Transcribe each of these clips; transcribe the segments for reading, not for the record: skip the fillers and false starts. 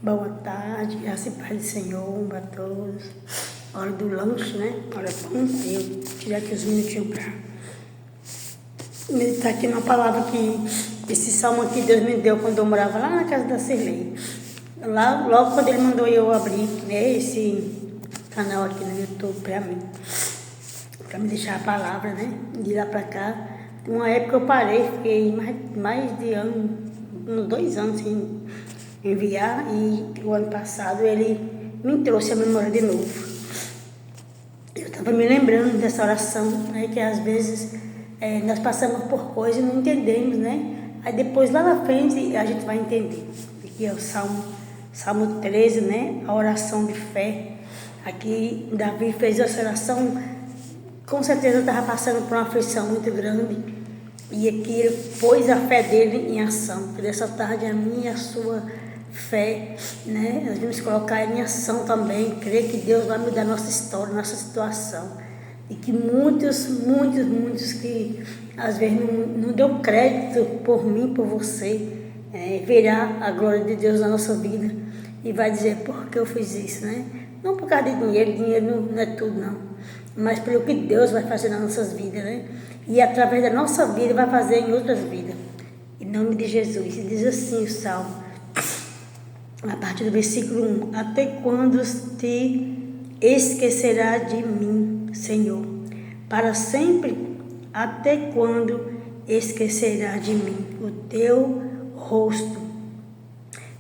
Boa tarde, graça e paz do Senhor para todos. Hora do lanche, né? Hora pão. Aí eu tirei aqui uns minutinhos para meditar aqui numa palavra que esse salmo aqui Deus me deu quando eu morava lá na casa da Cirlei. Lá, logo quando ele mandou eu abrir, né, esse canal aqui no YouTube para mim, para me deixar a palavra, né? De lá para cá. Uma época eu parei, fiquei mais de uns 2 anos sem enviar, e o ano passado ele me trouxe a memória de novo. Eu estava me lembrando dessa oração, né, que às vezes nós passamos por coisas e não entendemos, né? Aí depois lá na frente a gente vai entender. Aqui é o Salmo 13, né? A oração de fé. Aqui Davi fez essa oração, com certeza estava passando por uma aflição muito grande. E aqui ele pôs a fé dele em ação. Por essa tarde a minha e a sua fé, né? Nós vamos colocar em ação também, crer que Deus vai mudar nossa história, nossa situação. E que muitos que às vezes não deu crédito por mim, por você, verá a glória de Deus na nossa vida e vai dizer por que eu fiz isso, né? Não por causa de dinheiro não é tudo não, mas pelo que Deus vai fazer nas nossas vidas, né? E através da nossa vida vai fazer em outras vidas. Em nome de Jesus. E diz assim o Salmo, a partir do versículo 1: até quando te esquecerá de mim, Senhor? Para sempre, até quando esquecerá de mim o teu rosto?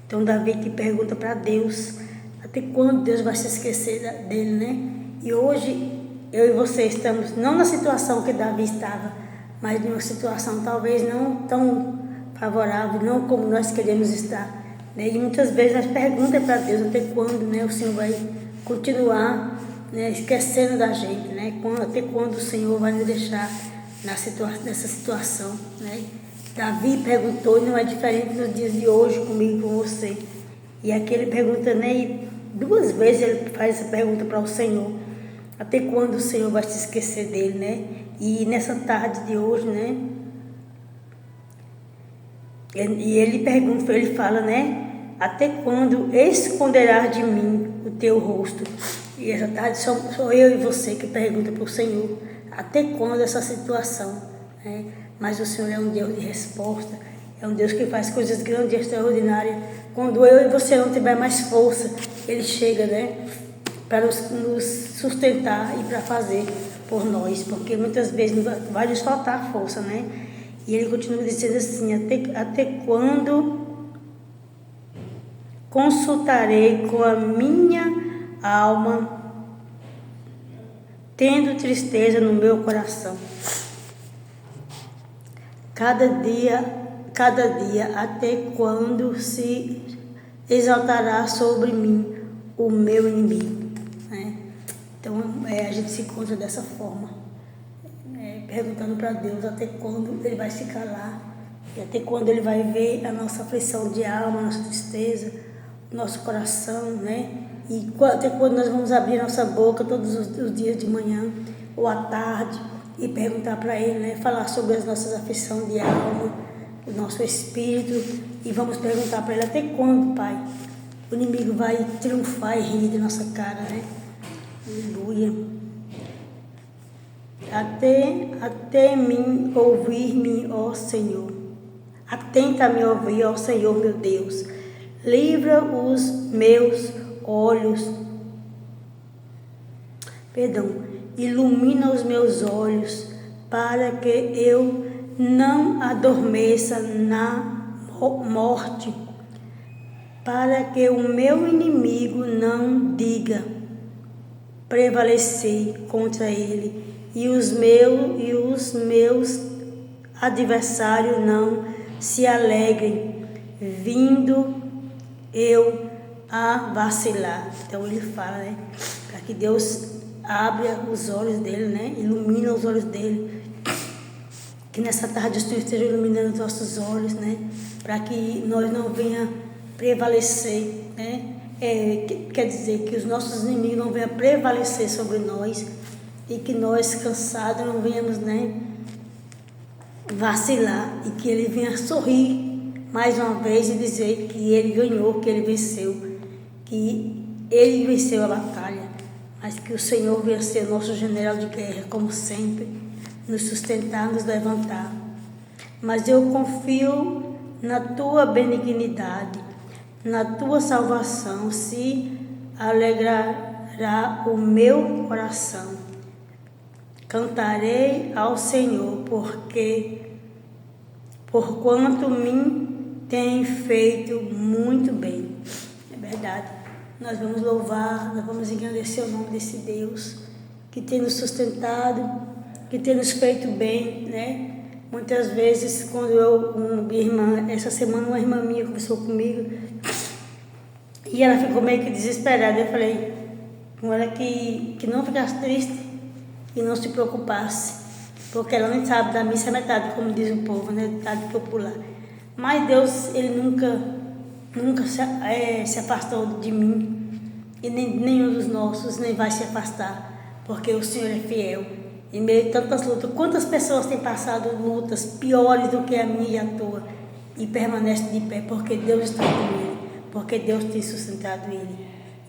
Então Davi que pergunta para Deus, até quando Deus vai se esquecer dele, né? E hoje eu e você estamos não na situação que Davi estava, mas numa situação talvez não tão favorável, não como nós queremos estar. E muitas vezes nós perguntamos para Deus até quando, né, o Senhor vai continuar, né, esquecendo da gente, né? Até quando o Senhor vai nos deixar nessa situação, né? Davi perguntou, e não é diferente nos dias de hoje comigo e com você. E aqui ele pergunta, né, e 2 vezes ele faz essa pergunta para o Senhor. Até quando o Senhor vai se esquecer dele, né? E nessa tarde de hoje, né? E ele pergunta, ele fala, né? Até quando esconderás de mim o teu rosto? E essa tarde sou eu e você que pergunta para o Senhor, até quando essa situação, né? Mas o Senhor é um Deus de resposta, é um Deus que faz coisas grandes e extraordinárias. Quando eu e você não tiver mais força, Ele chega, né? Para nos sustentar e para fazer por nós, porque muitas vezes vai nos faltar força, né? E ele continua dizendo assim, até quando consultarei com a minha alma, tendo tristeza no meu coração. Cada dia, até quando se exaltará sobre mim o meu inimigo, né? Então a gente se encontra dessa forma, perguntando para Deus até quando Ele vai se calar, e até quando Ele vai ver a nossa aflição de alma, a nossa tristeza, o nosso coração, né? E até quando nós vamos abrir nossa boca todos os dias de manhã ou à tarde e perguntar para Ele, né? Falar sobre as nossas aflições de alma, o nosso espírito, e vamos perguntar para Ele até quando, Pai, o inimigo vai triunfar e rir de nossa cara, né? Aleluia. Até mim ouvir-me, ó Senhor. Atenta a me ouvir, ó Senhor meu Deus. Livra os meus olhos. Ilumina os meus olhos, para que eu não adormeça na morte, para que o meu inimigo não diga prevalecer contra ele, e os meus adversários não se alegrem, vindo eu a vacilar. Então ele fala, né, para que Deus abra os olhos dele, né, ilumina os olhos dele, que nessa tarde o Senhor esteja iluminando os nossos olhos, né, para que nós não venha prevalecer, né, quer dizer que os nossos inimigos não venham prevalecer sobre nós, e que nós cansados não venhamos, né, vacilar, e que ele venha sorrir mais uma vez e dizer que ele ganhou, que ele venceu, que ele venceu a batalha, mas que o Senhor venha ser nosso general de guerra, como sempre, nos sustentar, nos levantar. Mas eu confio na tua benignidade, na tua salvação, se alegrará o meu coração. Cantarei ao Senhor, porquanto me tem feito muito bem. É verdade. Nós vamos louvar, nós vamos engrandecer o nome desse Deus que tem nos sustentado, que tem nos feito bem, né? Muitas vezes, quando essa semana uma irmã minha conversou comigo e ela ficou meio que desesperada. Eu falei com ela que não ficasse triste e não se preocupasse, porque ela nem sabe da missa metade, como diz o povo, né? Metade popular. Mas Deus, Ele nunca se afastou de mim, e nenhum dos nossos nem vai se afastar, porque o Senhor é fiel. Em meio a tantas lutas, quantas pessoas têm passado lutas piores do que a minha e a tua, e permanecem de pé, porque Deus está com ele, porque Deus tem sustentado ele.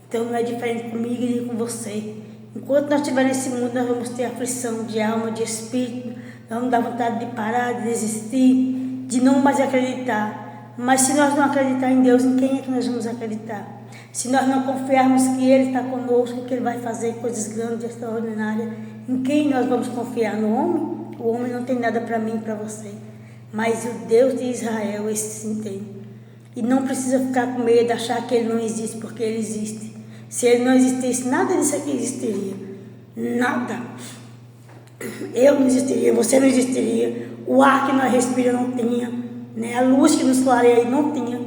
Então não é diferente comigo e nem com você. Enquanto nós estivermos nesse mundo, nós vamos ter aflição de alma, de espírito, nós vamos dar vontade de parar, de desistir, de não mais acreditar. Mas se nós não acreditar em Deus, em quem é que nós vamos acreditar? Se nós não confiarmos que Ele está conosco, que Ele vai fazer coisas grandes, extraordinárias, em quem nós vamos confiar? No homem? O homem não tem nada para mim e para você. Mas o Deus de Israel, esse sim tem. E não precisa ficar com medo de achar que Ele não existe, porque Ele existe. Se Ele não existisse, nada disso aqui existiria. Nada. Eu não existiria, você não existiria. O ar que nós respiramos não tinha, né? A luz que nos clareia não tinha.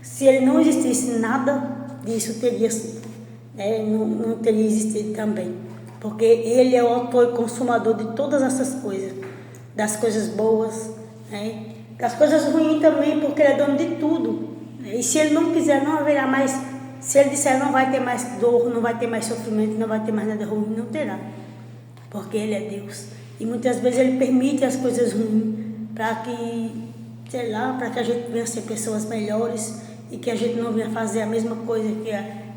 Se Ele não existisse, nada disso teria sido, né? Não teria existido também. Porque Ele é o autor e consumador de todas essas coisas. Das coisas boas, né? Das coisas ruins também, porque Ele é dono de tudo. E se Ele não quiser, não haverá mais. Se Ele disser não vai ter mais dor, não vai ter mais sofrimento, não vai ter mais nada ruim, não terá. Porque Ele é Deus. E muitas vezes Ele permite as coisas ruins para que, sei lá, para que a gente venha ser pessoas melhores e que a gente não venha fazer a mesma coisa que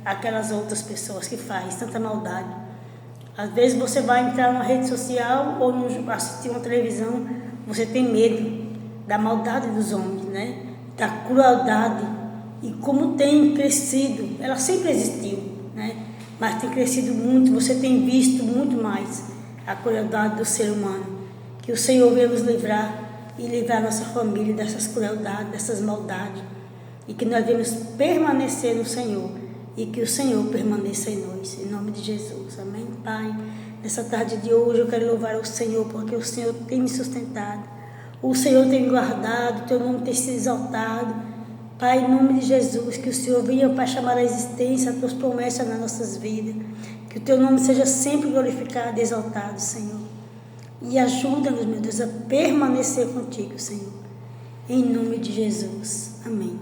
aquelas outras pessoas que fazem tanta maldade. Às vezes você vai entrar numa rede social ou assistir uma televisão, você tem medo da maldade dos homens, né? Da crueldade. E como tem crescido, ela sempre existiu, né? Mas tem crescido muito, você tem visto muito mais a crueldade do ser humano. Que o Senhor venha nos livrar e livrar nossa família dessas crueldades, dessas maldades. E que nós devemos permanecer no Senhor e que o Senhor permaneça em nós. Em nome de Jesus. Amém, Pai? Nessa tarde de hoje eu quero louvar o Senhor, porque o Senhor tem me sustentado. O Senhor tem me guardado, o Teu nome tem sido exaltado. Pai, em nome de Jesus, que o Senhor venha para chamar a existência, as Tuas promessas nas nossas vidas. Que o Teu nome seja sempre glorificado e exaltado, Senhor. E ajuda-nos, meu Deus, a permanecer contigo, Senhor. Em nome de Jesus. Amém.